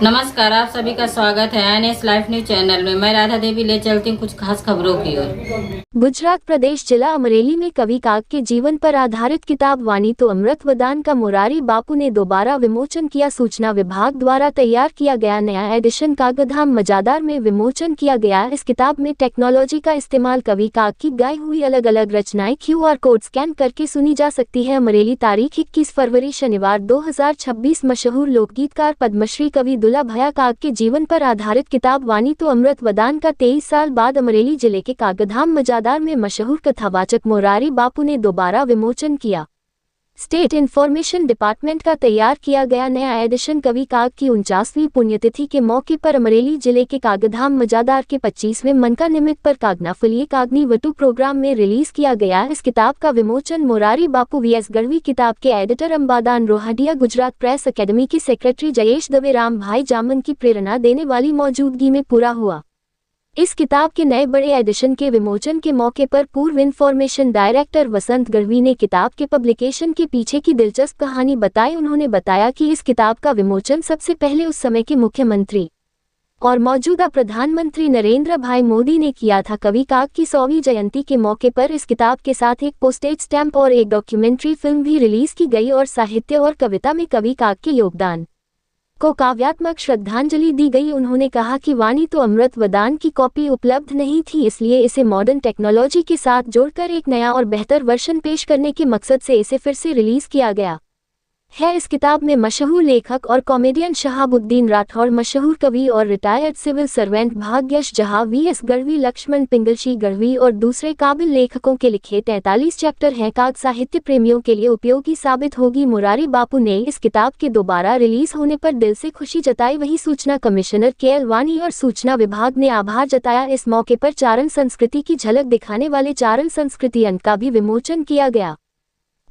नमस्कार, आप सभी का स्वागत है एनएस लाइफ न्यूज चैनल में। मैं राधा देवी ले चलती हूँ कुछ खास खबरों की ओर। गुजरात प्रदेश जिला अमरेली में कवि काग के जीवन पर आधारित किताब वाणी तो अमृत वरदान का मोरारी बापू ने दोबारा विमोचन किया। सूचना विभाग द्वारा तैयार किया गया नया एडिशन कागधाम मजादार में विमोचन किया गया। इस किताब में टेक्नोलॉजी का इस्तेमाल कवि काग की गाई हुई अलग अलग रचनाएं QR कोड स्कैन करके सुनी जा सकती है। अमरेली तारीख 21 फरवरी शनिवार 2026। मशहूर लोकगीतकार पद्मश्री कवि दुल्ला भैया काग के जीवन पर आधारित किताब वाणी तो अमृत वरदान का 23 साल बाद अमरेली जिले के कागधाम मजादार में मशहूर कथावाचक मोरारी बापू ने दोबारा विमोचन किया। स्टेट इन्फॉर्मेशन डिपार्टमेंट का तैयार किया गया नया एडिशन कवि काग की 49वीं पुण्यतिथि के मौके पर अमरेली जिले के कागधाम मजादार के 25वें मनका निमित्त पर कागनाफलिए कागनी वटू प्रोग्राम में रिलीज किया गया। इस किताब का विमोचन मोरारी बापू VS गढ़वी, किताब के एडिटर अंबादान रोहडिया, गुजरात प्रेस अकेडमी की सेक्रेटरी जयेश दवे, राम भाई जामन की प्रेरणा देने वाली मौजूदगी में पूरा हुआ। इस किताब के नए बड़े एडिशन के विमोचन के मौके पर पूर्व इन्फॉर्मेशन डायरेक्टर वसंत गढ़वी ने किताब के पब्लिकेशन के पीछे की दिलचस्प कहानी बताई। उन्होंने बताया कि इस किताब का विमोचन सबसे पहले उस समय के मुख्यमंत्री और मौजूदा प्रधानमंत्री नरेंद्र भाई मोदी ने किया था। कवि काग की 100वीं जयंती के मौके पर इस किताब के साथ एक पोस्टेज स्टैंप और एक डॉक्यूमेंट्री फिल्म भी रिलीज की गई और साहित्य और कविता में कवि काग के योगदान को काव्यात्मक श्रद्धांजलि दी गई। उन्होंने कहा कि वाणी तो अमृत वरदान की कॉपी उपलब्ध नहीं थी, इसलिए इसे मॉडर्न टेक्नोलॉजी के साथ जोड़कर एक नया और बेहतर वर्जन पेश करने के मकसद से इसे फिर से रिलीज किया गया है। इस किताब में मशहूर लेखक और कॉमेडियन शहाबुद्दीन राठौर, मशहूर कवि और रिटायर्ड सिविल सर्वेंट भाग्यश जहा, VS गढ़वी, लक्ष्मण पिंगलशी गढ़वी और दूसरे काबिल लेखकों के लिखे 43 चैप्टर हैं। काग साहित्य प्रेमियों के लिए उपयोगी साबित होगी। मोरारी बापू ने इस किताब के दोबारा रिलीज होने पर दिल से खुशी जताई। वहीं सूचना कमिश्नर KL वानी और सूचना विभाग ने आभार जताया। इस मौके पर चारण संस्कृति की झलक दिखाने वाले चारण संस्कृति अंक का भी विमोचन किया गया।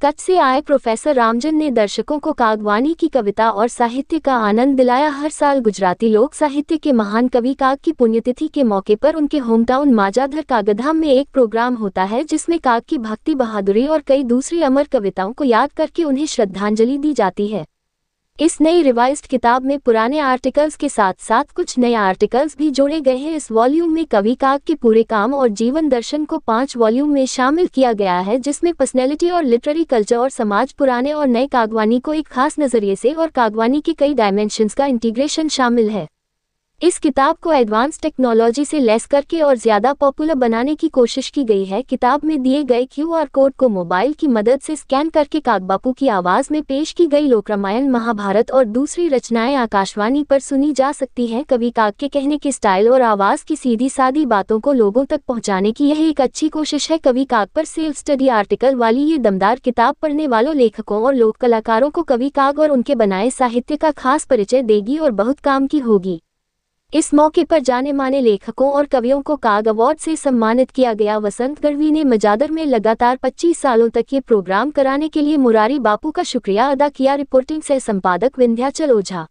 कच्छ से आए प्रोफेसर रामजन ने दर्शकों को कागवानी की कविता और साहित्य का आनंद दिलाया। हर साल गुजराती लोक साहित्य के महान कवि काग की पुण्यतिथि के मौके पर उनके होमटाउन माजाधर कागधाम में एक प्रोग्राम होता है, जिसमें काग की भक्ति, बहादुरी और कई दूसरी अमर कविताओं को याद करके उन्हें श्रद्धांजलि दी जाती है। इस नई रिवाइज्ड किताब में पुराने आर्टिकल्स के साथ साथ कुछ नए आर्टिकल्स भी जोड़े गए हैं। इस वॉल्यूम में कवि काग के पूरे काम और जीवन दर्शन को 5 वॉल्यूम में शामिल किया गया है, जिसमें पर्सनैलिटी और लिटरेरी कल्चर और समाज, पुराने और नए कागवानी को एक खास नजरिए से और कागवानी के कई डायमेंशंस का इंटीग्रेशन शामिल है। इस किताब को एडवांस टेक्नोलॉजी से लैस करके और ज्यादा पॉपुलर बनाने की कोशिश की गई है। किताब में दिए गए QR कोड को मोबाइल की मदद से स्कैन करके काग बापू की आवाज में पेश की गई लोक रामायण, महाभारत और दूसरी रचनाएं आकाशवाणी पर सुनी जा सकती हैं। कवि काग के कहने के स्टाइल और आवाज की सीधी सादी बातों को लोगों तक पहुंचाने की यह एक अच्छी कोशिश है। कवि काग पर सेल्फ स्टडी आर्टिकल वाली ये दमदार किताब पढ़ने वालों लेखकों और लोक कलाकारों को कवि काग और उनके बनाए साहित्य का खास परिचय देगी और बहुत काम की होगी। इस मौके पर जाने माने लेखकों और कवियों को काग अवार्ड से सम्मानित किया गया। वसंत गढ़वी ने मजादर में लगातार 25 सालों तक ये प्रोग्राम कराने के लिए मोरारी बापू का शुक्रिया अदा किया। रिपोर्टिंग से संपादक विंध्याचल ओझा।